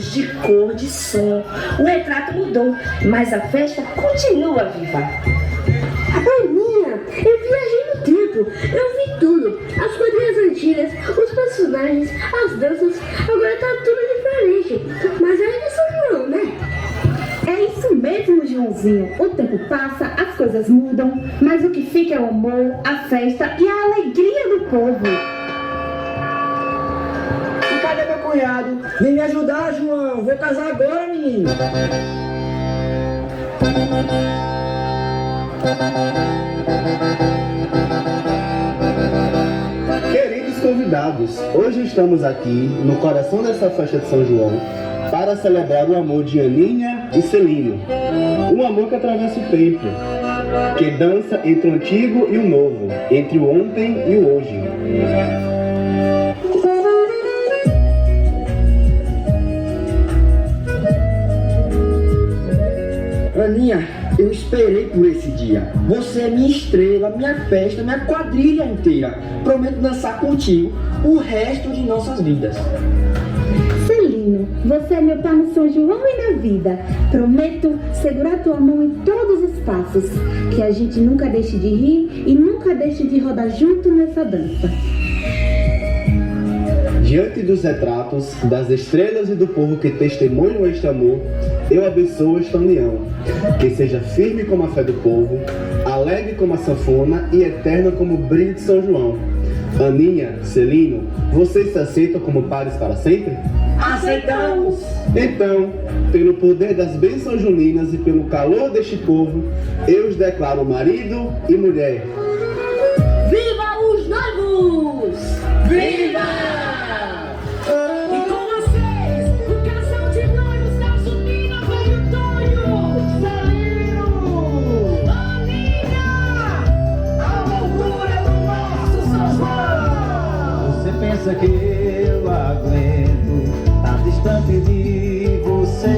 luz, de cor, de som. O retrato mudou, mas a festa continua viva. Aninha, eu viajei no tempo, eu vi tudo. As quadrinhas antigas, os personagens, as danças, agora tá tudo diferente. Mas ainda é São João, né? É isso mesmo, Joãozinho. O tempo passa, as coisas mudam, mas o que fica é o amor, a festa e a alegria do povo. E cadê meu cunhado? Vem me ajudar, João. Vou casar agora, menino. Queridos convidados, hoje estamos aqui no coração dessa festa de São João para celebrar o amor de Aninha e Celino. Um amor que atravessa o tempo, que dança entre o antigo e o novo, entre o ontem e o hoje. Aninha, eu esperei por esse dia. Você é minha estrela, minha festa, minha quadrilha inteira. Prometo dançar contigo o resto de nossas vidas. Celino, você é meu par no São João e na vida. Prometo segurar tua mão em todos os passos. Que a gente nunca deixe de rir e nunca deixe de rodar junto nessa dança. Diante dos retratos, das estrelas e do povo que testemunham este amor, eu abençoo esta união, que seja firme como a fé do povo, alegre como a sanfona e eterna como o brilho de São João. Aninha, Celino, vocês se aceitam como pares para sempre? Aceitamos! Então, pelo poder das bênçãos juninas e pelo calor deste povo, eu os declaro marido e mulher. Viva os noivos! Viva! E com vocês, o casal de noivos da Junina Velho Tonho, Celino, Aninha, a loucura do nosso São João. Você pensa que eu aguento tá distante de você?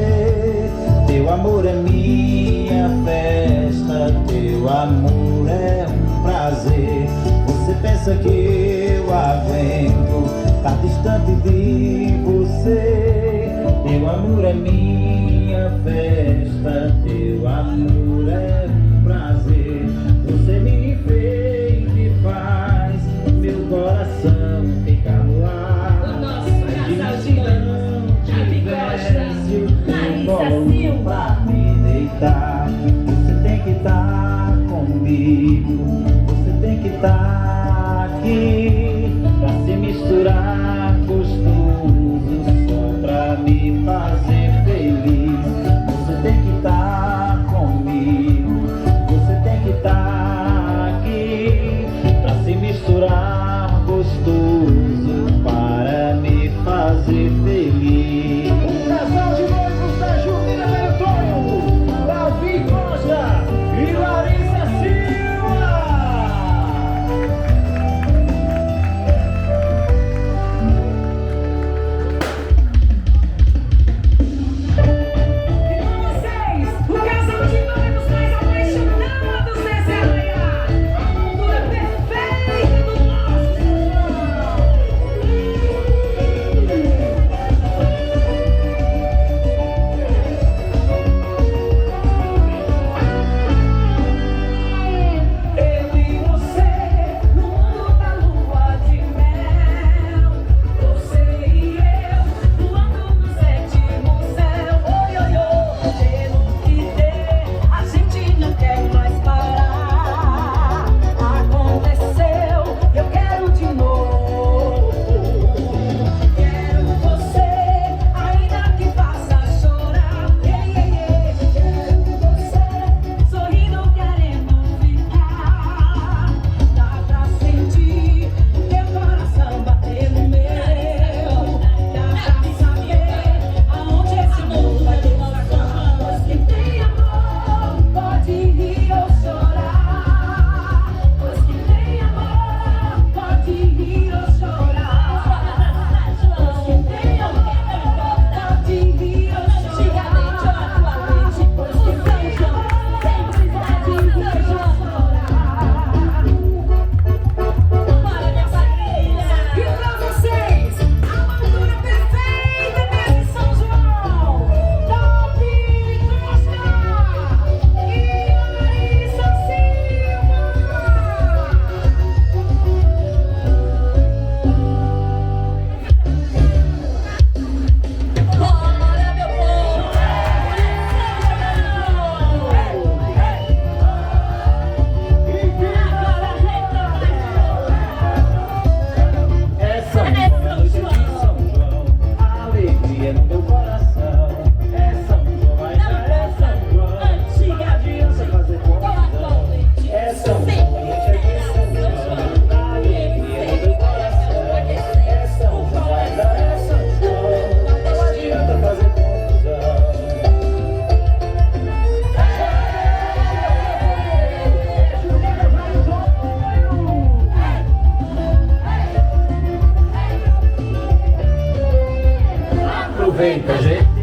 Teu amor é minha festa, teu amor é um prazer. Você pensa que eu aguento tá distante de você? Teu amor é minha festa, teu amor é um prazer. Você me enfeita e faz meu coração ficar no ar. Nossa, casal de noivos, Javi Costa, Larissa Silva. Me deitar, você tem que estar comigo, você tem que estar aqui pra se misturar gostoso, só pra me fazer feliz. Você tem que estar comigo, você tem que estar aqui pra se misturar gostoso, para me fazer feliz. O casal de noivos da Junina Velho Tonho, Davi Costa e Larissa Silva. muita gente